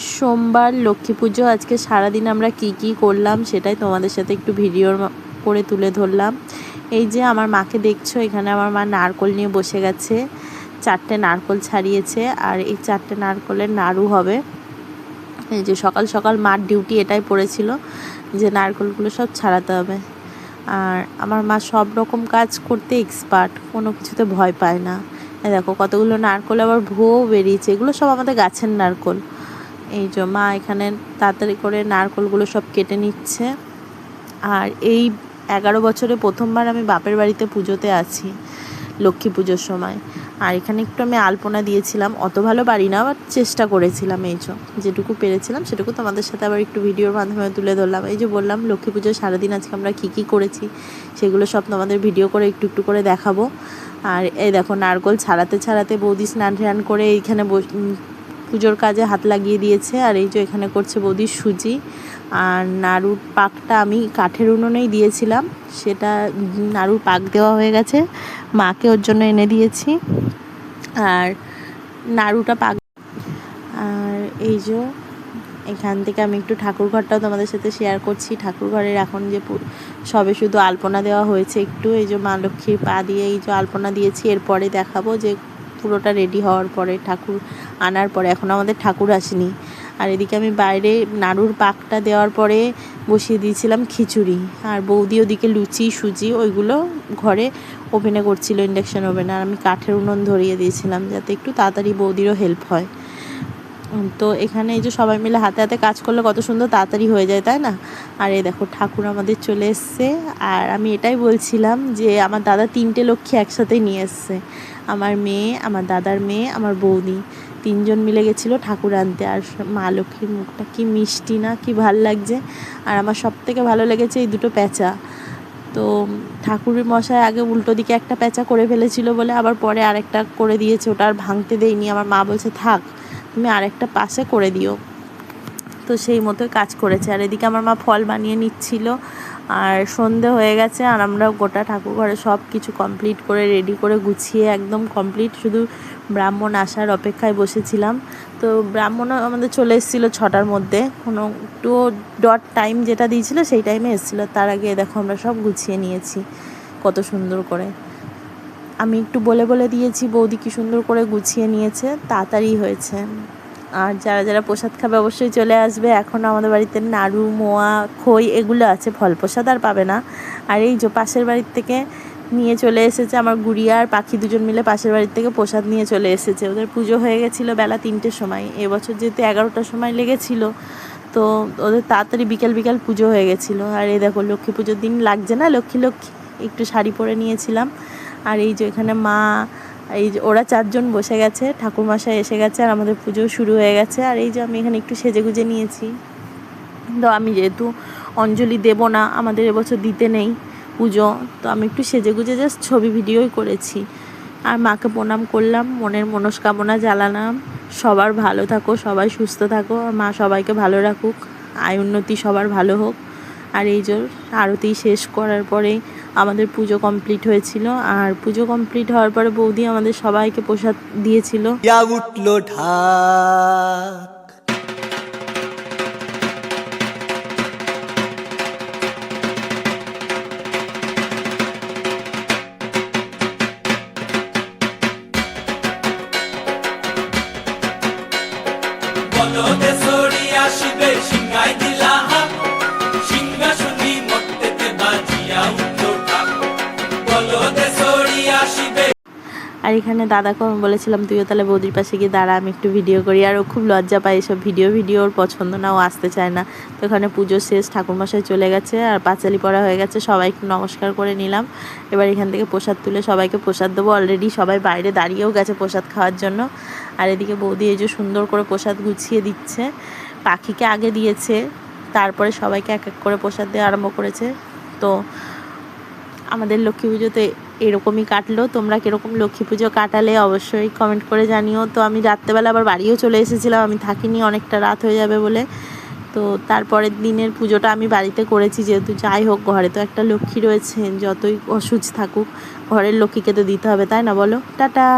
সোমবার লক্ষ্মী পুজো। আজকে সারাদিন আমরা কি করলাম সেটাই তোমাদের সাথে একটু ভিডিওর করে তুলে ধরলাম। এই যে আমার মাকে দেখছো, এখানে আমার মা নারকোল নিয়ে বসে গেছে। 4টে নারকোল ছাড়িয়েছে আর এই 4টে নারকোলের নাড়ু হবে। এই যে সকাল সকাল মার ডিউটি এটাই পড়েছিল যে নারকোলগুলো সব ছাড়াতে হবে। আর আমার মা সব রকম কাজ করতে এক্সপার্ট, কোনো কিছুতে ভয় পায় না। দেখো কতগুলো নারকোল আবার ভুয়ো বেরিয়েছে, এগুলো সব আমাদের গাছের নারকোল। এই যে মা এখানে তাড়াতাড়ি করে নারকোলগুলো সব কেটে নিচ্ছে। আর এই 11 বছরে প্রথমবার আমি বাপের বাড়িতে পুজোতে আছি লক্ষ্মী পুজোর সময়। আর এখানে একটু আমি আলপনা দিয়েছিলাম, অত ভালো পারি না, আবার চেষ্টা করেছিলাম। এই যে যেটুকু পেরেছিলাম সেটুকু তোমাদের সাথে আবার একটু ভিডিওর মাধ্যমে তুলে ধরলাম। এই যে বললাম লক্ষ্মী পুজোর সারাদিন আজকে আমরা কী করেছি সেগুলো সব তোমাদের ভিডিও করে একটু করে দেখাবো। আর এই দেখো নারকোল ছাড়াতে বৌদি স্নান করে এইখানে পুজোর কাজে হাত লাগিয়ে দিয়েছে। আর এই যে এখানে করছে বৌদি সুজি। আর নাড়ুর পাকটা আমি কাঠের উনুনেই দিয়েছিলাম, সেটা নাড়ুর পাক দেওয়া হয়ে গেছে, মাকে ওর জন্য এনে দিয়েছি। আর নাড়ুটা পাক। আর এই যে এখান থেকে আমি একটু ঠাকুরঘরটাও তোমাদের সাথে শেয়ার করছি। ঠাকুরঘরের এখন যে সবে শুধু আলপনা দেওয়া হয়েছে একটু, এই যে মা লক্ষ্মীর পা দিয়ে এই যে আলপনা দিয়েছি। এরপরে দেখাবো যে পুরোটা রেডি হওয়ার পরে, ঠাকুর আনার পরে। এখন আমাদের ঠাকুর আসেনি। আর এদিকে আমি বাইরে নাড়ুর পাকটা দেওয়ার পরে বসিয়ে দিয়েছিলাম খিচুড়ি। আর বৌদি ওদিকে লুচি সুজি ওইগুলো ঘরে ওভেনে করছিল, ইন্ডাকশান ওভেনে। আর আমি কাঠের উনুন ধরিয়ে দিয়েছিলাম যাতে একটু তাড়াতাড়ি বৌদিরও হেল্প হয়। তো এখানে এই যে সবাই মিলে হাতে হাতে কাজ করলে কত সুন্দর তাড়াতাড়ি হয়ে যায়, তাই না? আর এই দেখো ঠাকুর আমাদের চলে এসছে। আর আমি এটাই বলছিলাম যে আমার দাদা 3টে লক্ষ্মী একসাথেই নিয়ে এসছে। আমার মেয়ে, আমার দাদার মেয়ে, আমার বৌদি, 3জন মিলে গেছিলো ঠাকুর আনতে। আর মা লক্ষ্মীর মুখটা কি মিষ্টি না, কি ভাল লাগছে। আর আমার সবথেকে ভালো লেগেছে এই দুটো প্যাঁচা। তো ঠাকুরের মশাই আগে উল্টো দিকে একটা প্যাঁচা করে ফেলেছিল বলে আবার পরে আরেকটা করে দিয়েছে, ওটা আর ভাঙতে দেয়নি। আমার মা বলছে থাক, তুমি আরেকটা পাশে করে দিও। তো সেই মতোই কাজ করেছে। আর এদিকে আমার মা ফল বানিয়ে নিচ্ছিল। আর সন্ধে হয়ে গেছে আর আমরা গোটা ঠাকুর ঘরে সব কিছু কমপ্লিট করে রেডি করে গুছিয়ে একদম কমপ্লিট, শুধু ব্রাহ্মণ আসার অপেক্ষায় বসেছিলাম। তো ব্রাহ্মণও আমাদের চলে এসেছিলো 6টার মধ্যে, কোনো একটু ডট টাইম যেটা দিয়েছিলো সেই টাইমে এসেছিলো। তার আগে দেখো আমরা সব গুছিয়ে নিয়েছি কত সুন্দর করে। আমি একটু বলে দিয়েছি, বৌদি কি সুন্দর করে গুছিয়ে নিয়েছে, তাড়াতাড়ি হয়েছে। আর যারা প্রসাদ খাবে অবশ্যই চলে আসবে। এখন আমাদের বাড়িতে নাড়ু, মোয়া, খই এগুলো আছে, ফল প্রসাদ আর পাবে না। আর এই যে পাশের বাড়ির থেকে নিয়ে চলে এসেছে আমার গুড়িয়া আর পাখি, দুজন মিলে পাশের বাড়ির থেকে প্রসাদ নিয়ে চলে এসেছে। ওদের পুজো হয়ে গেছিলো বেলা 3টের সময়। এবছর যেহেতু 11টার সময় লেগেছিলো, তো ওদের তাড়াতাড়ি বিকেল পুজো হয়ে গেছিলো। আর এই দেখো লক্ষ্মী পুজোর দিন লাগছে না, লক্ষ্মী একটু শাড়ি পরে নিয়েছিলাম। আর এই যে এখানে মা, এই যে ওরা 4জন বসে গেছে, ঠাকুরমশাই এসে গেছে আর আমাদের পুজো শুরু হয়ে গেছে। আর এই যে আমি এখানে একটু সেজেগুজে নিয়েছি। তো আমি যেহেতু অঞ্জলি দেব না, আমাদের এবছর দিতে নেই পুজো, তো আমি একটু সেজেগুজে জাস্ট ছবি ভিডিওই করেছি। আর মাকে প্রণাম করলাম, মনের মনস্কামনা জানালাম, সবার ভালো থাকো, সবাই সুস্থ থাকো, মা সবাইকে ভালো রাখুক, আয় উন্নতি সবার ভালো হোক। আর এই যে আরতি শেষ করার পরেই আমাদের পুজো কমপ্লিট হয়েছিল। আর পুজো কমপ্লিট হওয়ার পরে বৌদি আমাদের সবাইকে প্রসাদ দিয়েছিল। উঠলো ঢাক, বলদে সরি আসিবে সিংহাই দিলা হাত, সিংহাসনী মর্তেতে বাজিয়া উঠলো ঢাক, বলদে সরি আসিবে। আর এখানে দাদাকে আমি বলেছিলাম তুইও তাহলে বৌদির পাশে গিয়ে দাঁড়া, আমি একটু ভিডিও করি। আর ও খুব লজ্জা পায় এসব ভিডিও ওর পছন্দ না, ও আসতে চায় না। তো এখানে পুজো শেষ, ঠাকুরমশাই চলে গেছে আর পাঁচালি পড়া হয়ে গেছে, সবাইকে নমস্কার করে নিলাম। এবার এখান থেকে প্রসাদ তুলে সবাইকে প্রসাদ দেবো। অলরেডি সবাই বাইরে দাঁড়িয়েও গেছে প্রসাদ খাওয়ার জন্য। আর এদিকে বৌদি এই যে সুন্দর করে প্রসাদ গুছিয়ে দিচ্ছে, পাখিকে আগে দিয়েছে, তারপরে সবাইকে এক এক করে প্রসাদ দেওয়া আরম্ভ করেছে। তো আমাদের লক্ষ্মী পুজোতে এরকমই কাটলো। তোমরা কীরকম লক্ষ্মী পুজো কাটালে অবশ্যই কমেন্ট করে জানিও। তো আমি রাত্রেবেলা আবার বাড়িও চলে এসেছিলাম, আমি থাকিনি, অনেকটা রাত হয়ে যাবে বলে। তো তারপরের দিনের পুজোটা আমি বাড়িতে করেছি, যেহেতু যাই হোক ঘরে তো একটা লক্ষ্মী রয়েছে, যতই অসুচ থাকুক ঘরের লক্ষ্মীকে তো দিতে হবে, তাই না বলো? টাটা।